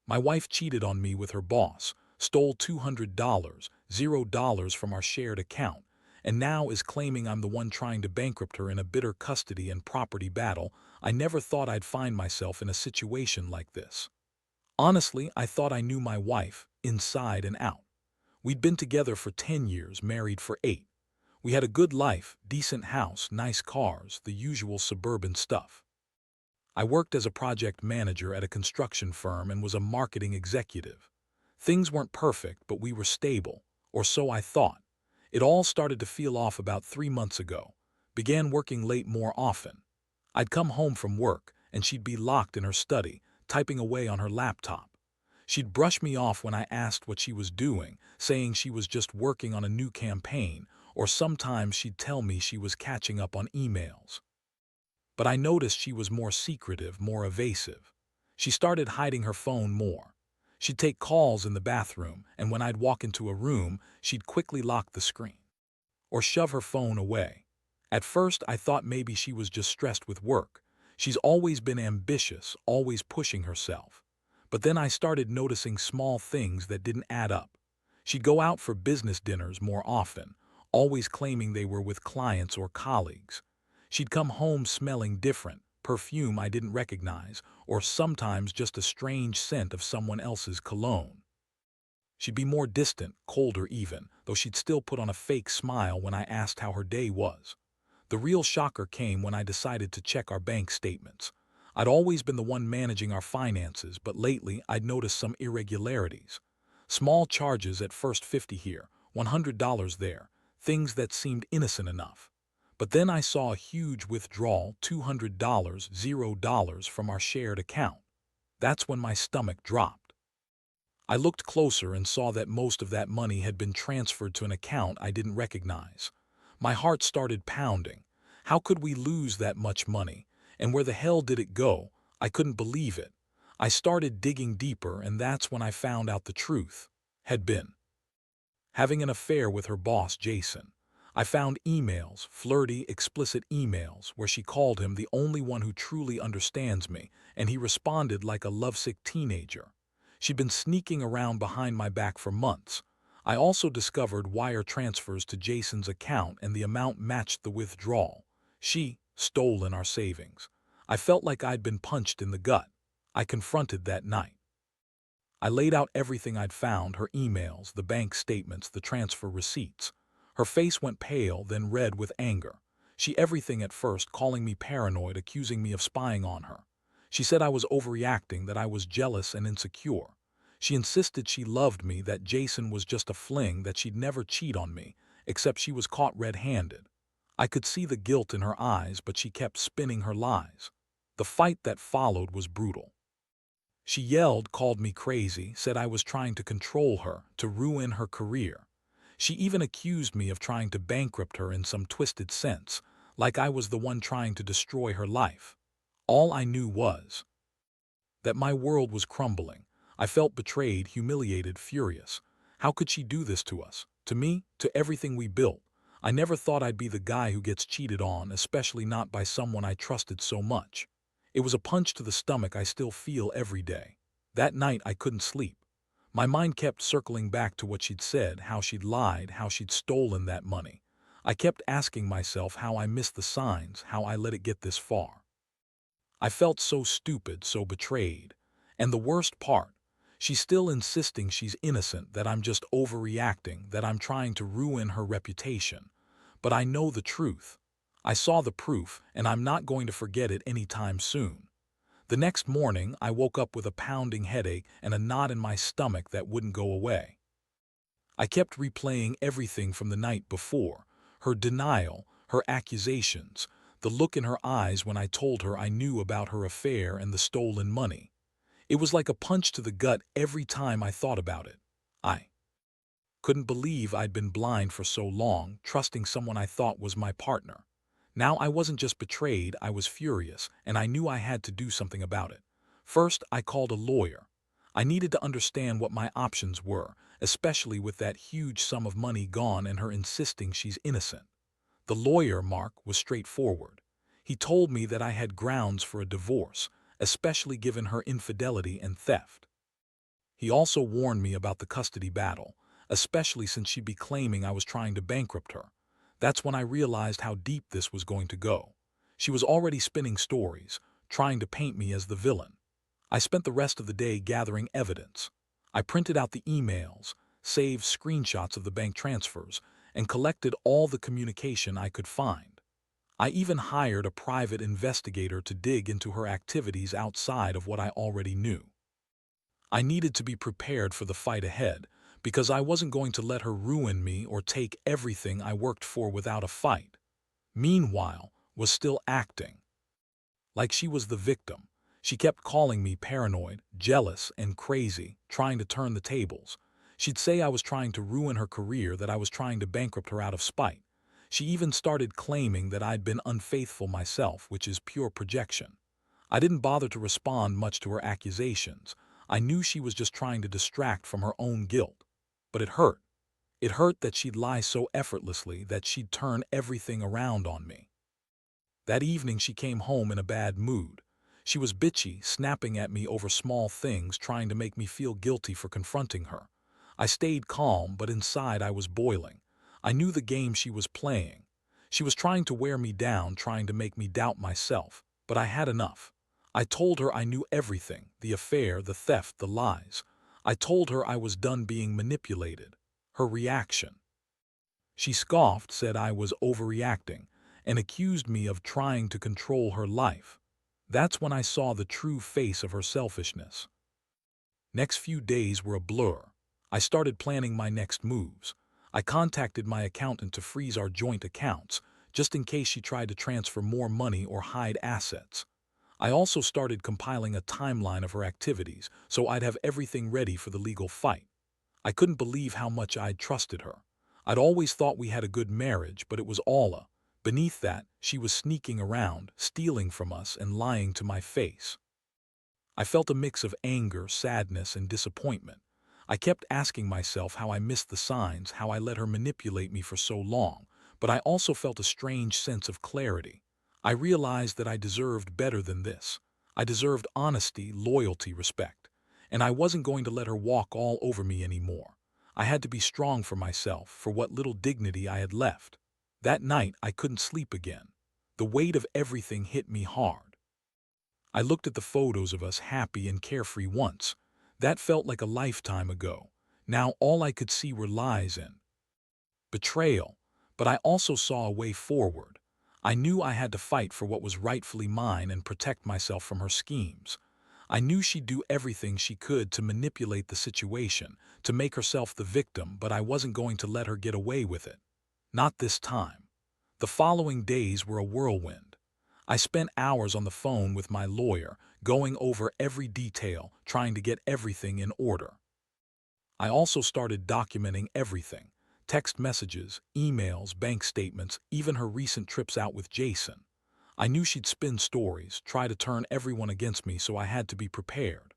My wife cheated on me with her boss, stole $200, $0 from our shared account, and now is claiming I'm the one trying to bankrupt her in a bitter custody and property battle. I never thought I'd find myself in a situation like this. Honestly, I thought I knew my wife, inside and out. We'd been together for 10 years, married for 8. We had a good life, decent house, nice cars, the usual suburban stuff. I worked as a project manager at a construction firm and was a marketing executive. Things weren't perfect, but we were stable, or so I thought. It all started to feel off about 3 months ago. Began working late more often. I'd come home from work, and she'd be locked in her study, typing away on her laptop. She'd brush me off when I asked what she was doing, saying she was just working on a new campaign, or sometimes she'd tell me she was catching up on emails. But I noticed she was more secretive, more evasive. She started hiding her phone more. She'd take calls in the bathroom, and when I'd walk into a room, she'd quickly lock the screen or shove her phone away. At first, I thought maybe she was just stressed with work. She's always been ambitious, always pushing herself. But then I started noticing small things that didn't add up. She'd go out for business dinners more often, always claiming they were with clients or colleagues. She'd come home smelling different, perfume I didn't recognize, or sometimes just a strange scent of someone else's cologne. She'd be more distant, colder even, though she'd still put on a fake smile when I asked how her day was. The real shocker came when I decided to check our bank statements. I'd always been the one managing our finances, but lately I'd noticed some irregularities. Small charges at first, 50 here, $100 there, things that seemed innocent enough. But then I saw a huge withdrawal, $200, $0 from our shared account. That's when my stomach dropped. I looked closer and saw that most of that money had been transferred to an account I didn't recognize. My heart started pounding. How could we lose that much money? And where the hell did it go? I couldn't believe it. I started digging deeper, and that's when I found out the truth had been having an affair with her boss, Jason. I found emails, flirty, explicit emails, where she called him the only one who truly understands me, and he responded like a lovesick teenager. She'd been sneaking around behind my back for months. I also discovered wire transfers to Jason's account, and the amount matched the withdrawal. She stolen our savings. I felt like I'd been punched in the gut. I confronted that night. I laid out everything I'd found, her emails, the bank statements, the transfer receipts. Her face went pale, then red with anger. She everything at first, calling me paranoid, accusing me of spying on her. She said I was overreacting, that I was jealous and insecure. She insisted she loved me, that Jason was just a fling, that she'd never cheat on me, except she was caught red-handed. I could see the guilt in her eyes, but she kept spinning her lies. The fight that followed was brutal. She yelled, called me crazy, said I was trying to control her, to ruin her career. She even accused me of trying to bankrupt her in some twisted sense, like I was the one trying to destroy her life. All I knew was that my world was crumbling. I felt betrayed, humiliated, furious. How could she do this to us? To me? To everything we built? I never thought I'd be the guy who gets cheated on, especially not by someone I trusted so much. It was a punch to the stomach I still feel every day. That night I couldn't sleep. My mind kept circling back to what she'd said, how she'd lied, how she'd stolen that money. I kept asking myself how I missed the signs, how I let it get this far. I felt so stupid, so betrayed. And the worst part, she's still insisting she's innocent, that I'm just overreacting, that I'm trying to ruin her reputation. But I know the truth. I saw the proof, and I'm not going to forget it anytime soon. The next morning, I woke up with a pounding headache and a knot in my stomach that wouldn't go away. I kept replaying everything from the night before, her denial, her accusations, the look in her eyes when I told her I knew about her affair and the stolen money. It was like a punch to the gut every time I thought about it. I couldn't believe I'd been blind for so long, trusting someone I thought was my partner. Now I wasn't just betrayed, I was furious, and I knew I had to do something about it. First, I called a lawyer. I needed to understand what my options were, especially with that huge sum of money gone and her insisting she's innocent. The lawyer, Mark, was straightforward. He told me that I had grounds for a divorce, especially given her infidelity and theft. He also warned me about the custody battle, especially since she'd be claiming I was trying to bankrupt her. That's when I realized how deep this was going to go. She was already spinning stories, trying to paint me as the villain. I spent the rest of the day gathering evidence. I printed out the emails, saved screenshots of the bank transfers, and collected all the communication I could find. I even hired a private investigator to dig into her activities outside of what I already knew. I needed to be prepared for the fight ahead, because I wasn't going to let her ruin me or take everything I worked for without a fight. Meanwhile, was still acting like she was the victim. She kept calling me paranoid, jealous, and crazy, trying to turn the tables. She'd say I was trying to ruin her career, that I was trying to bankrupt her out of spite. She even started claiming that I'd been unfaithful myself, which is pure projection. I didn't bother to respond much to her accusations. I knew she was just trying to distract from her own guilt. But it hurt. It hurt that she'd lie so effortlessly, that she'd turn everything around on me. That evening she came home in a bad mood. She was bitchy, snapping at me over small things, trying to make me feel guilty for confronting her. I stayed calm, but inside I was boiling. I knew the game she was playing. She was trying to wear me down, trying to make me doubt myself. But I had enough. I told her I knew everything, the affair, the theft, the lies. I told her I was done being manipulated. Her reaction: she scoffed, said I was overreacting, and accused me of trying to control her life. That's when I saw the true face of her selfishness. Next few days were a blur. I started planning my next moves. I contacted my accountant to freeze our joint accounts, just in case she tried to transfer more money or hide assets. I also started compiling a timeline of her activities, so I'd have everything ready for the legal fight. I couldn't believe how much I'd trusted her. I'd always thought we had a good marriage, but it was all beneath that, she was sneaking around, stealing from us, and lying to my face. I felt a mix of anger, sadness, and disappointment. I kept asking myself how I missed the signs, how I let her manipulate me for so long, but I also felt a strange sense of clarity. I realized that I deserved better than this. I deserved honesty, loyalty, respect. And I wasn't going to let her walk all over me anymore. I had to be strong for myself, for what little dignity I had left. That night, I couldn't sleep again. The weight of everything hit me hard. I looked at the photos of us happy and carefree once. That felt like a lifetime ago. Now all I could see were lies and betrayal. But I also saw a way forward. I knew I had to fight for what was rightfully mine and protect myself from her schemes. I knew she'd do everything she could to manipulate the situation, to make herself the victim, but I wasn't going to let her get away with it. Not this time. The following days were a whirlwind. I spent hours on the phone with my lawyer, going over every detail, trying to get everything in order. I also started documenting everything: text messages, emails, bank statements, even her recent trips out with Jason. I knew she'd spin stories, try to turn everyone against me, so I had to be prepared.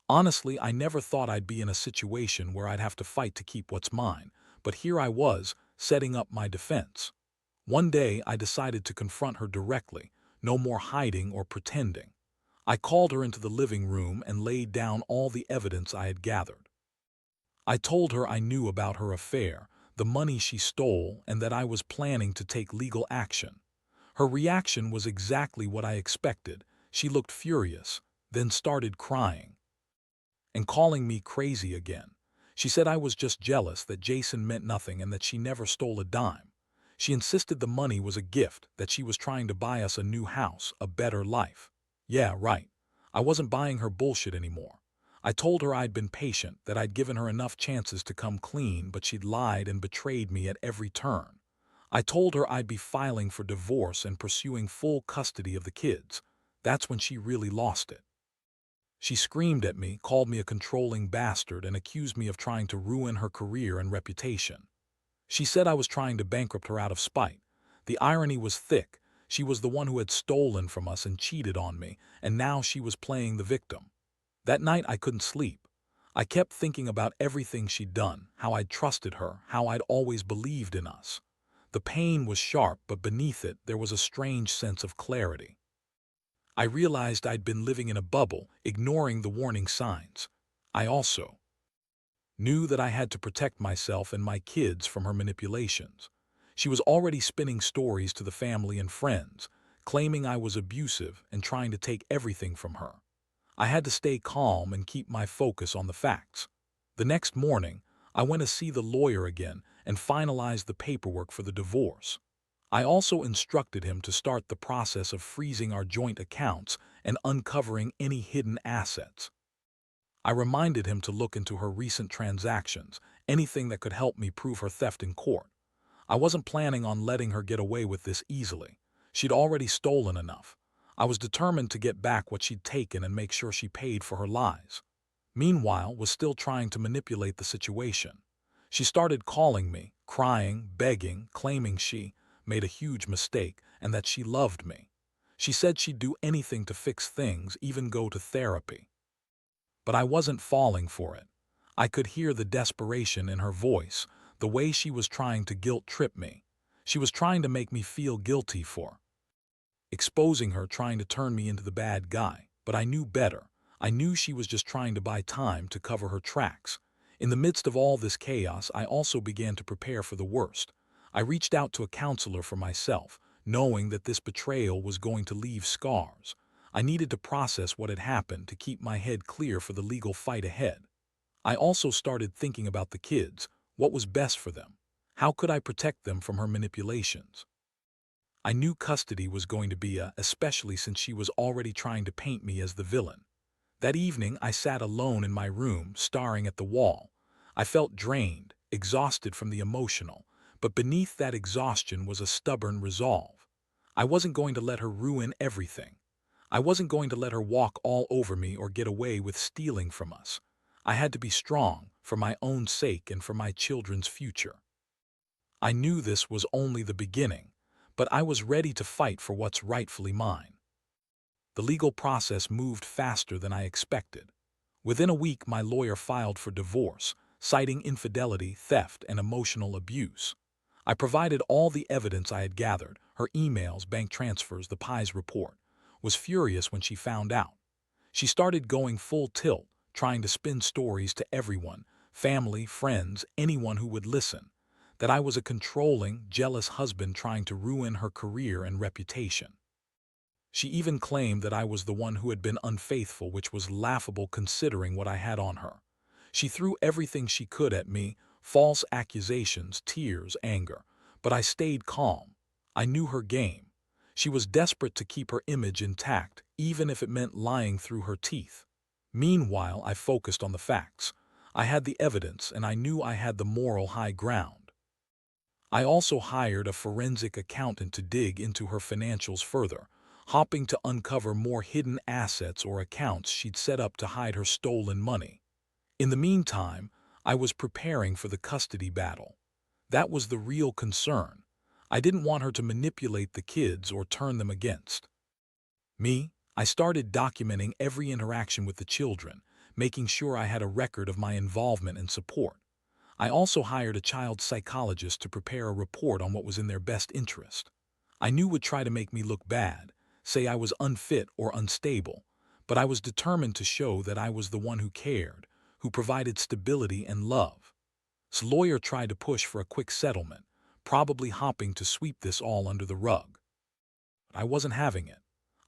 Honestly, I never thought I'd be in a situation where I'd have to fight to keep what's mine, but here I was, setting up my defense. One day, I decided to confront her directly, no more hiding or pretending. I called her into the living room and laid down all the evidence I had gathered. I told her I knew about her affair, the money she stole, and that I was planning to take legal action. Her reaction was exactly what I expected. She looked furious, then started crying and calling me crazy again. She said I was just jealous, that Jason meant nothing, and that she never stole a dime. She insisted the money was a gift, that she was trying to buy us a new house, a better life. Yeah, right. I wasn't buying her bullshit anymore. I told her I'd been patient, that I'd given her enough chances to come clean, but she'd lied and betrayed me at every turn. I told her I'd be filing for divorce and pursuing full custody of the kids. That's when she really lost it. She screamed at me, called me a controlling bastard, and accused me of trying to ruin her career and reputation. She said I was trying to bankrupt her out of spite. The irony was thick. She was the one who had stolen from us and cheated on me, and now she was playing the victim. That night I couldn't sleep. I kept thinking about everything she'd done, how I'd trusted her, how I'd always believed in us. The pain was sharp, but beneath it there was a strange sense of clarity. I realized I'd been living in a bubble, ignoring the warning signs. I also knew that I had to protect myself and my kids from her manipulations. She was already spinning stories to the family and friends, claiming I was abusive and trying to take everything from her. I had to stay calm and keep my focus on the facts. The next morning, I went to see the lawyer again and finalized the paperwork for the divorce. I also instructed him to start the process of freezing our joint accounts and uncovering any hidden assets. I reminded him to look into her recent transactions, anything that could help me prove her theft in court. I wasn't planning on letting her get away with this easily. She'd already stolen enough. I was determined to get back what she'd taken and make sure she paid for her lies. Meanwhile, was still trying to manipulate the situation. She started calling me, crying, begging, claiming she made a huge mistake and that she loved me. She said she'd do anything to fix things, even go to therapy. But I wasn't falling for it. I could hear the desperation in her voice, the way she was trying to guilt-trip me. She was trying to make me feel guilty for exposing her, trying to turn me into the bad guy. But I knew better. I knew she was just trying to buy time to cover her tracks. In the midst of all this chaos, I also began to prepare for the worst. I reached out to a counselor for myself, knowing that this betrayal was going to leave scars. I needed to process what had happened to keep my head clear for the legal fight ahead. I also started thinking about the kids, what was best for them. How could I protect them from her manipulations? I knew custody was going to be especially since she was already trying to paint me as the villain. That evening, I sat alone in my room, staring at the wall. I felt drained, exhausted from the emotional, but beneath that exhaustion was a stubborn resolve. I wasn't going to let her ruin everything. I wasn't going to let her walk all over me or get away with stealing from us. I had to be strong, for my own sake and for my children's future. I knew this was only the beginning, but I was ready to fight for what's rightfully mine. The legal process moved faster than I expected. Within a week, my lawyer filed for divorce, citing infidelity, theft, and emotional abuse. I provided all the evidence I had gathered, her emails, bank transfers, the PI's report. Was furious when she found out. She started going full tilt, trying to spin stories to everyone, family, friends, anyone who would listen, that I was a controlling, jealous husband trying to ruin her career and reputation. She even claimed that I was the one who had been unfaithful, which was laughable considering what I had on her. She threw everything she could at me, false accusations, tears, anger. But I stayed calm. I knew her game. She was desperate to keep her image intact, even if it meant lying through her teeth. Meanwhile, I focused on the facts. I had the evidence, and I knew I had the moral high ground. I also hired a forensic accountant to dig into her financials further, hoping to uncover more hidden assets or accounts she'd set up to hide her stolen money. In the meantime, I was preparing for the custody battle. That was the real concern. I didn't want her to manipulate the kids or turn them against me. I started documenting every interaction with the children, making sure I had a record of my involvement and support. I also hired a child psychologist to prepare a report on what was in their best interest. I knew would try to make me look bad, say I was unfit or unstable, but I was determined to show that I was the one who cared, who provided stability and love. His lawyer tried to push for a quick settlement, probably hoping to sweep this all under the rug. I wasn't having it.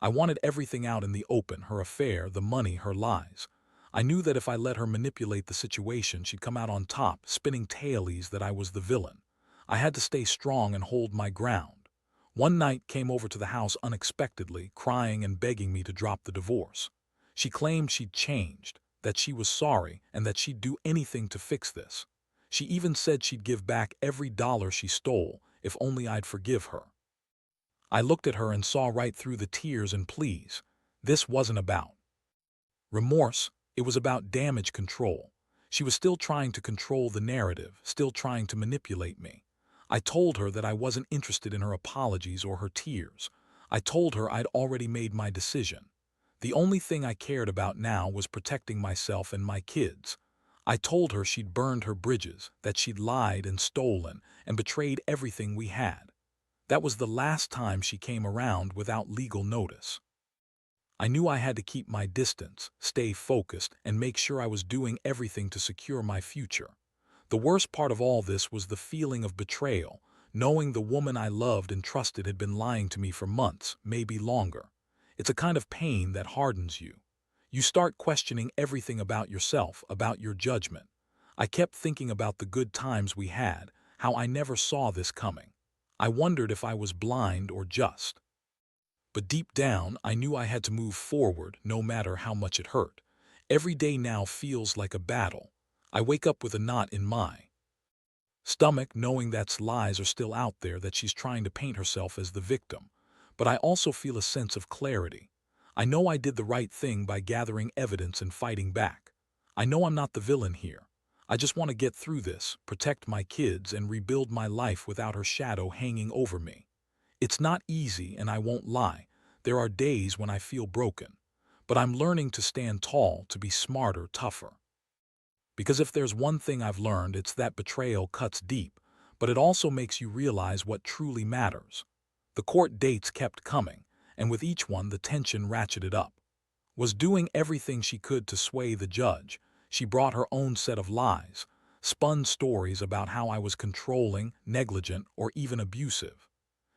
I wanted everything out in the open, her affair, the money, her lies. I knew that if I let her manipulate the situation, she'd come out on top, spinning tailies that I was the villain. I had to stay strong and hold my ground. One night came over to the house unexpectedly, crying and begging me to drop the divorce. She claimed she'd changed, that she was sorry, and that she'd do anything to fix this. She even said she'd give back every dollar she stole if only I'd forgive her. I looked at her and saw right through the tears and pleas. This wasn't about remorse, it was about damage control. She was still trying to control the narrative, still trying to manipulate me. I told her that I wasn't interested in her apologies or her tears. I told her I'd already made my decision. The only thing I cared about now was protecting myself and my kids. I told her she'd burned her bridges, that she'd lied and stolen and betrayed everything we had. That was the last time she came around without legal notice. I knew I had to keep my distance, stay focused, and make sure I was doing everything to secure my future. The worst part of all this was the feeling of betrayal, knowing the woman I loved and trusted had been lying to me for months, maybe longer. It's a kind of pain that hardens you. You start questioning everything about yourself, about your judgment. I kept thinking about the good times we had, how I never saw this coming. I wondered if I was blind or just. But deep down, I knew I had to move forward, no matter how much it hurt. Every day now feels like a battle. I wake up with a knot in my stomach, knowing that lies are still out there, that she's trying to paint herself as the victim. But I also feel a sense of clarity. I know I did the right thing by gathering evidence and fighting back. I know I'm not the villain here. I just want to get through this, protect my kids, and rebuild my life without her shadow hanging over me. It's not easy, and I won't lie. There are days when I feel broken. But I'm learning to stand tall, to be smarter, tougher. Because if there's one thing I've learned, it's that betrayal cuts deep, but it also makes you realize what truly matters. The court dates kept coming, and with each one the tension ratcheted up. Was doing everything she could to sway the judge. She brought her own set of lies, spun stories about how I was controlling, negligent, or even abusive.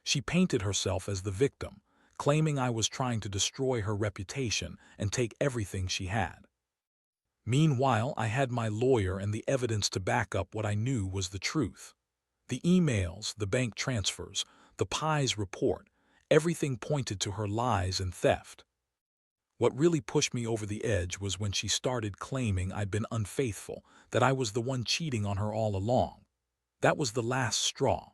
She painted herself as the victim, claiming I was trying to destroy her reputation and take everything she had. Meanwhile, I had my lawyer and the evidence to back up what I knew was the truth. The emails, the bank transfers, the Pies report, everything pointed to her lies and theft. What really pushed me over the edge was when she started claiming I'd been unfaithful, that I was the one cheating on her all along. That was the last straw.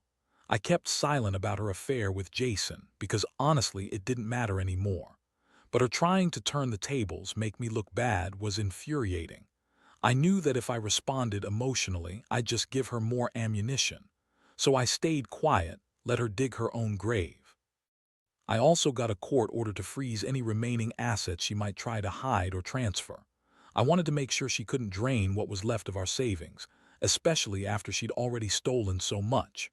I kept silent about her affair with Jason because honestly it didn't matter anymore. But her trying to turn the tables, make me look bad, was infuriating. I knew that if I responded emotionally, I'd just give her more ammunition. So I stayed quiet, let her dig her own grave. I also got a court order to freeze any remaining assets she might try to hide or transfer. I wanted to make sure she couldn't drain what was left of our savings, especially after she'd already stolen so much.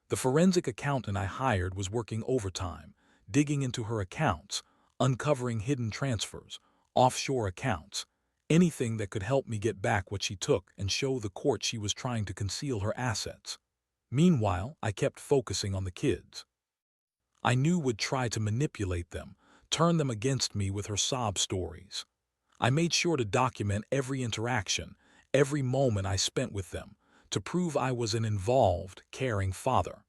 The forensic accountant I hired was working overtime, digging into her accounts, uncovering hidden transfers, offshore accounts, anything that could help me get back what she took and show the court she was trying to conceal her assets. Meanwhile, I kept focusing on the kids. I knew would try to manipulate them, turn them against me with her sob stories. I made sure to document every interaction, every moment I spent with them, to prove I was an involved, caring father.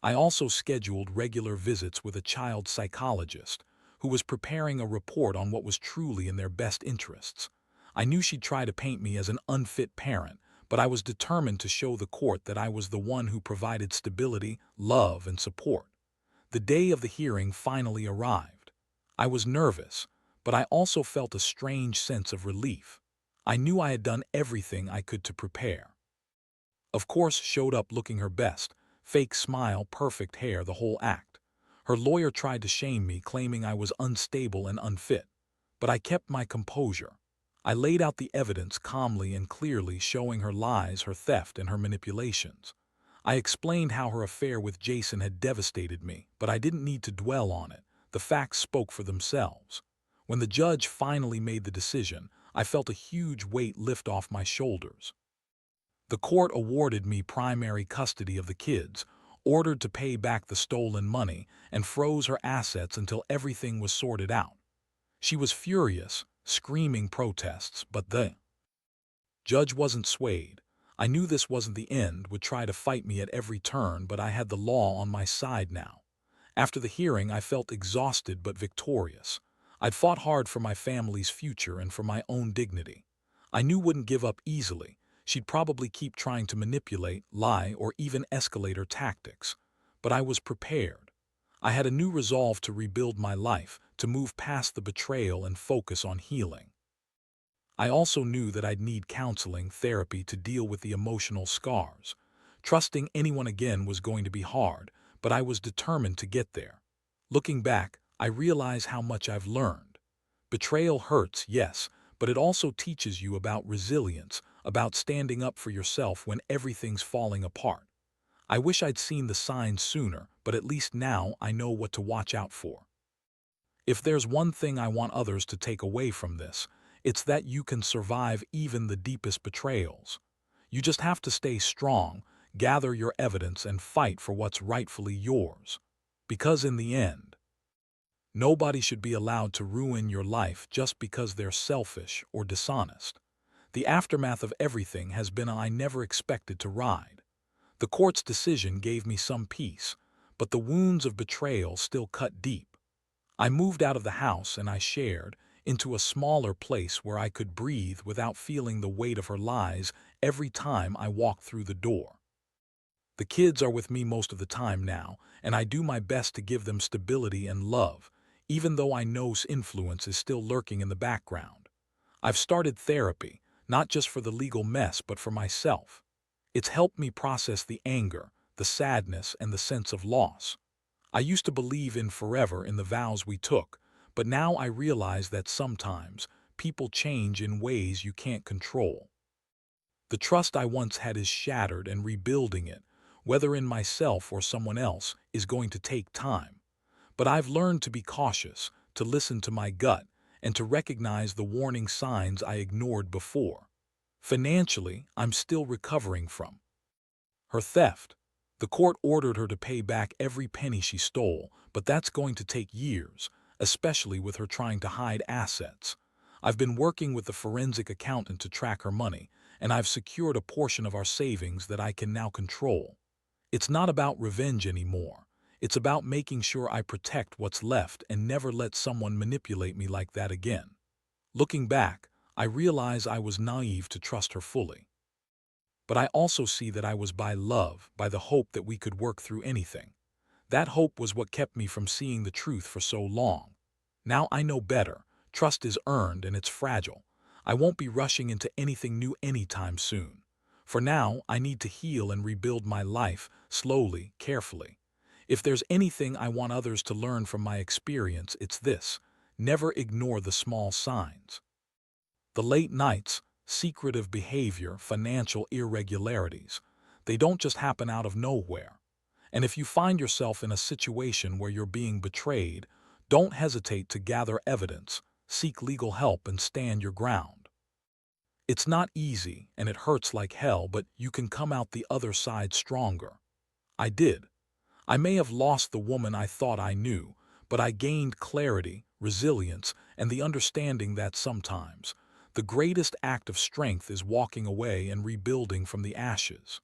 I also scheduled regular visits with a child psychologist who was preparing a report on what was truly in their best interests. I knew she'd try to paint me as an unfit parent, but I was determined to show the court that I was the one who provided stability, love, and support. The day of the hearing finally arrived. I was nervous, but I also felt a strange sense of relief. I knew I had done everything I could to prepare. Of course, showed up looking her best, fake smile, perfect hair, the whole act. Her lawyer tried to shame me, claiming I was unstable and unfit. But I kept my composure. I laid out the evidence calmly and clearly, showing her lies, her theft, and her manipulations. I explained how her affair with Jason had devastated me, but I didn't need to dwell on it. The facts spoke for themselves. When the judge finally made the decision, I felt a huge weight lift off my shoulders. The court awarded me primary custody of the kids, ordered to pay back the stolen money, and froze her assets until everything was sorted out. She was furious, screaming protests, but the judge wasn't swayed. I knew this wasn't the end, would try to fight me at every turn, but I had the law on my side now. After the hearing, I felt exhausted but victorious. I'd fought hard for my family's future and for my own dignity. I knew wouldn't give up easily. She'd probably keep trying to manipulate, lie, or even escalate her tactics. But I was prepared. I had a new resolve to rebuild my life, to move past the betrayal and focus on healing. I also knew that I'd need counseling, therapy to deal with the emotional scars. Trusting anyone again was going to be hard, but I was determined to get there. Looking back, I realize how much I've learned. Betrayal hurts, yes, but it also teaches you about resilience, about standing up for yourself when everything's falling apart. I wish I'd seen the signs sooner, but at least now I know what to watch out for. If there's one thing I want others to take away from this, it's that you can survive even the deepest betrayals. You just have to stay strong, gather your evidence, and fight for what's rightfully yours. Because in the end, nobody should be allowed to ruin your life just because they're selfish or dishonest. The aftermath of everything has been I never expected to ride. The court's decision gave me some peace, but the wounds of betrayal still cut deep. I moved out of the house and I shared into a smaller place where I could breathe without feeling the weight of her lies every time I walked through the door. The kids are with me most of the time now, and I do my best to give them stability and love, even though I know influence is still lurking in the background. I've started therapy, not just for the legal mess, but for myself. It's helped me process the anger, the sadness, and the sense of loss. I used to believe in forever in the vows we took, but now I realize that sometimes people change in ways you can't control. The trust I once had is shattered, and rebuilding it, whether in myself or someone else, is going to take time. But I've learned to be cautious, to listen to my gut, and to recognize the warning signs I ignored before. Financially, I'm still recovering from her theft. The court ordered her to pay back every penny she stole, but that's going to take years, especially with her trying to hide assets. I've been working with the forensic accountant to track her money, and I've secured a portion of our savings that I can now control. It's not about revenge anymore. It's about making sure I protect what's left and never let someone manipulate me like that again. Looking back, I realize I was naive to trust her fully. But I also see that I was by love, by the hope that we could work through anything. That hope was what kept me from seeing the truth for so long. Now I know better. Trust is earned and it's fragile. I won't be rushing into anything new anytime soon. For now, I need to heal and rebuild my life, slowly, carefully. If there's anything I want others to learn from my experience, it's this: never ignore the small signs. The late nights, secretive behavior, financial irregularities, they don't just happen out of nowhere. And if you find yourself in a situation where you're being betrayed, don't hesitate to gather evidence, seek legal help, and stand your ground. It's not easy and it hurts like hell, but you can come out the other side stronger. I did. I may have lost the woman I thought I knew, but I gained clarity, resilience, and the understanding that sometimes the greatest act of strength is walking away and rebuilding from the ashes.